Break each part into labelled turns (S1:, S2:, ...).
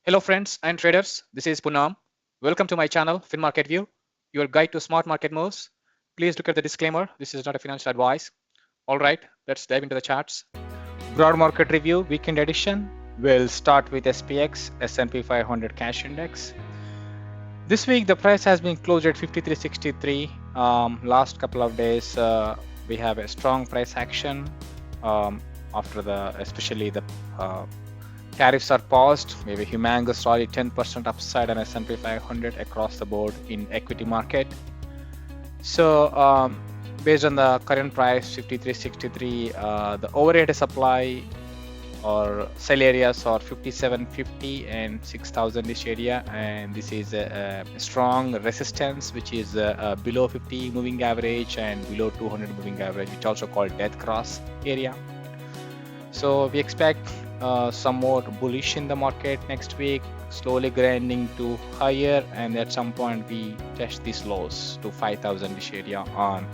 S1: Hello friends and traders, this is Punam. Welcome to my channel FinMarket View, your guide to smart market moves. Please look at the disclaimer, this is not a financial advice. Alright, let's dive into the charts. Broad market review, weekend edition. We'll start with SPX, S&P 500 cash index. This week the price has been closed at 53.63. Last couple of days we have a strong price action after especially the tariffs are paused, maybe humongous rally 10% upside on S&P 500 across the board in equity market. So based on the current price 53.63, the overhead supply or sell areas are 5750 and 6000ish area, and this is a strong resistance which is below 50 moving average and below 200 moving average, which also called death cross area. So we expect some more bullish in the market next week, slowly grinding to higher, and at some point we test these lows to 5000ish area on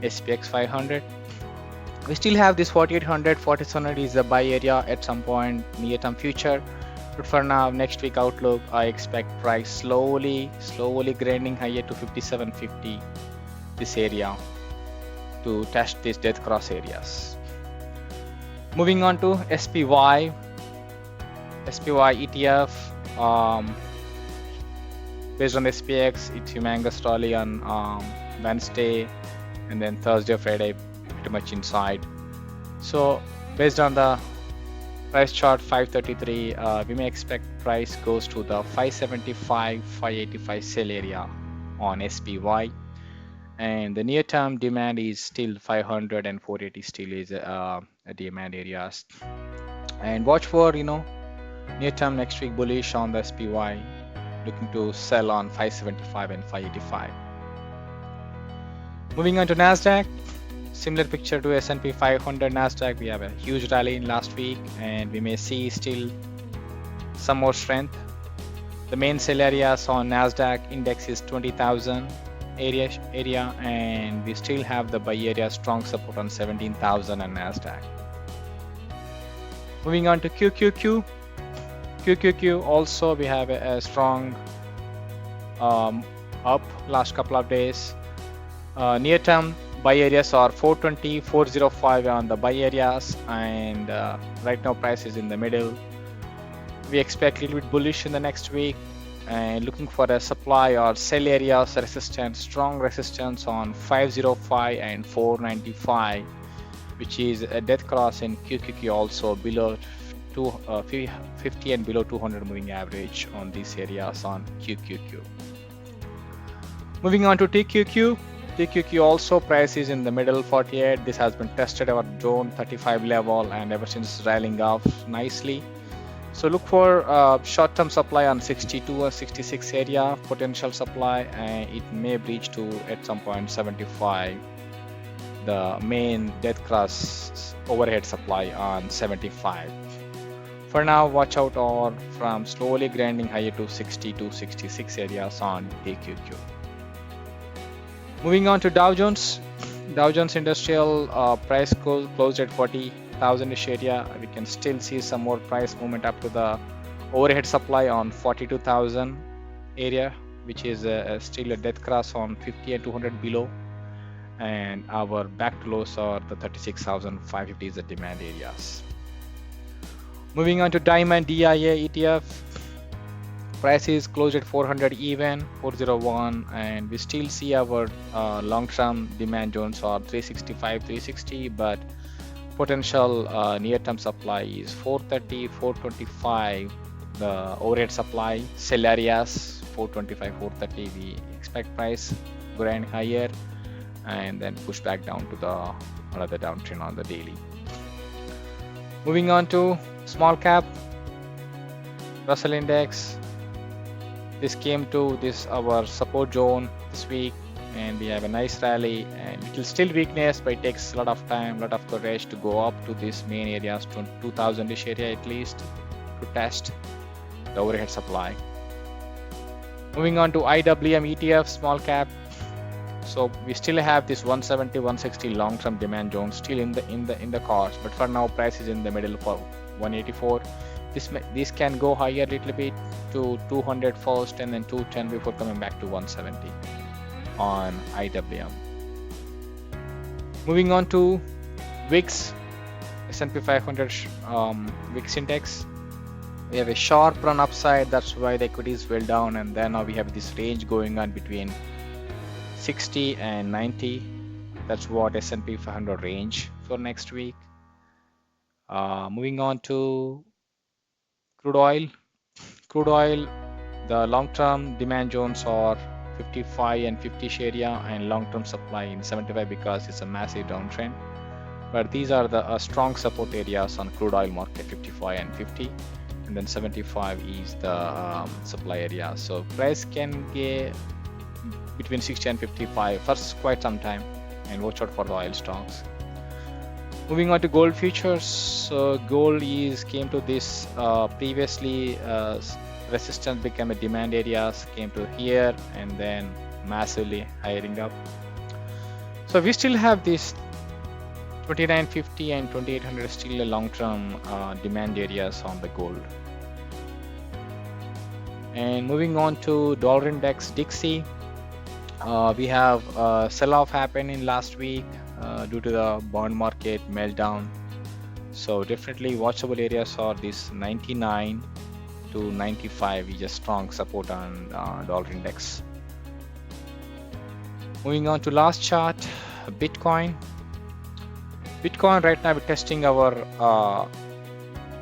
S1: SPX 500. We still have this 4800, 4700 is the buy area at some point near term future. But for now, next week outlook, I expect price slowly grinding higher to 5750, this area, to test these death cross areas. Moving on to SPY ETF. Based on SPX, it's humongous rally on Wednesday, and then Thursday, Friday, pretty much inside. So based on the price chart 533, we may expect price goes to the 575, 585 sell area on SPY, and the near term demand is still 500 and 480 still is a demand areas. And watch for near term next week bullish on the SPY, looking to sell on 575 and 585. Moving on to Nasdaq, similar picture to S&P 500. Nasdaq, we have a huge rally in last week, and we may see still some more strength. The main sell areas on Nasdaq index is 20,000 area, and we still have the buy area strong support on 17,000 on Nasdaq. Moving on to QQQ also we have a strong up last couple of days. Near term buy areas are 420, 405 on the buy areas, and right now price is in the middle. We expect a little bit bullish in the next week, and looking for a supply or sell areas resistance, strong resistance on 505 and 495, which is a death cross in QQQ, also below 50 and below 200 moving average on these areas on QQQ. Moving on to TQQ also price is in the middle 48. This has been tested our zone 35 level, and ever since rallying off nicely. So look for short-term supply on 62 or 66 area potential supply, and it may breach to at some point 75, the main death cross overhead supply on 75. For now, watch out or from slowly grinding higher to 60 to 66 areas on TQQ. Moving on to Dow Jones Industrial, price closed at 40,000ish area. We can still see some more price movement up to the overhead supply on 42,000 area, which is still a death cross on 50 and 200 below, and our back to lows are the 36,550 is the demand areas. Moving on to Diamond DIA ETF, price is closed at 400 even, 401, and we still see our long-term demand zones are 365, 360, but potential near-term supply is 430, 425. The overhead supply sell areas 425, 430. We expect price grind higher and then push back down to the another downtrend on the daily. Moving on to small cap Russell Index. This came to our support zone this week, and we have a nice rally, and it will still weakness, but it takes a lot of time, a lot of courage to go up to this main areas to 2000ish area at least to test the overhead supply. Moving on to IWM ETF small cap. So we still have this 170, 160 long-term demand zone still in the cards, but for now price is in the middle for 184. This can go higher a little bit to 200 first and then 210 before coming back to 170 on IWM. Moving on to VIX, S&P 500 VIX index. We have a sharp run upside, that's why the equities went down, and then now we have this range going on between 60 and 90. That's what S&P 500 range for next week. Moving on to crude oil. Crude oil, the long-term demand zones are 55 and 50 area, and long-term supply in 75 because it's a massive downtrend. But these are the strong support areas on crude oil market, 55 and 50, and then 75 is the supply area. So price can get between 60 and 55 for quite some time, and watch out for the oil stocks. Moving on to gold futures. So gold came to this previously resistance became a demand areas, came to here and then massively hiring up. So we still have this 2950 and 2800 still a long-term demand areas on the gold. And moving on to dollar index Dixie, we have sell-off happened in last week due to the bond market meltdown. So definitely watchable areas are this 99 to 95 is a strong support on dollar index. Moving on to last chart, Bitcoin. Bitcoin right now we're testing our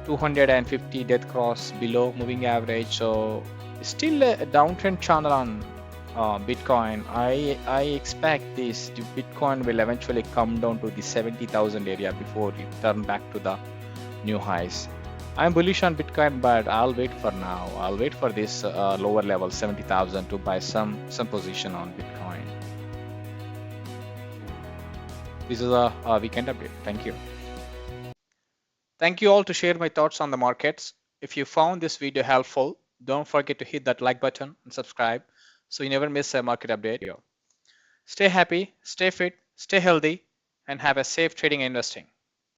S1: 250 death cross below moving average, so still a downtrend channel on Bitcoin. I expect this Bitcoin will eventually come down to the 70,000 area before it turn back to the new highs. I'm bullish on Bitcoin, but I'll wait for now. I'll wait for this lower level 70,000 to buy some position on Bitcoin. This is a weekend update. Thank you. Thank you all to share my thoughts on the markets. If you found this video helpful, don't forget to hit that like button and subscribe so you never miss a market update. Stay happy, stay fit, stay healthy, and have a safe trading and investing.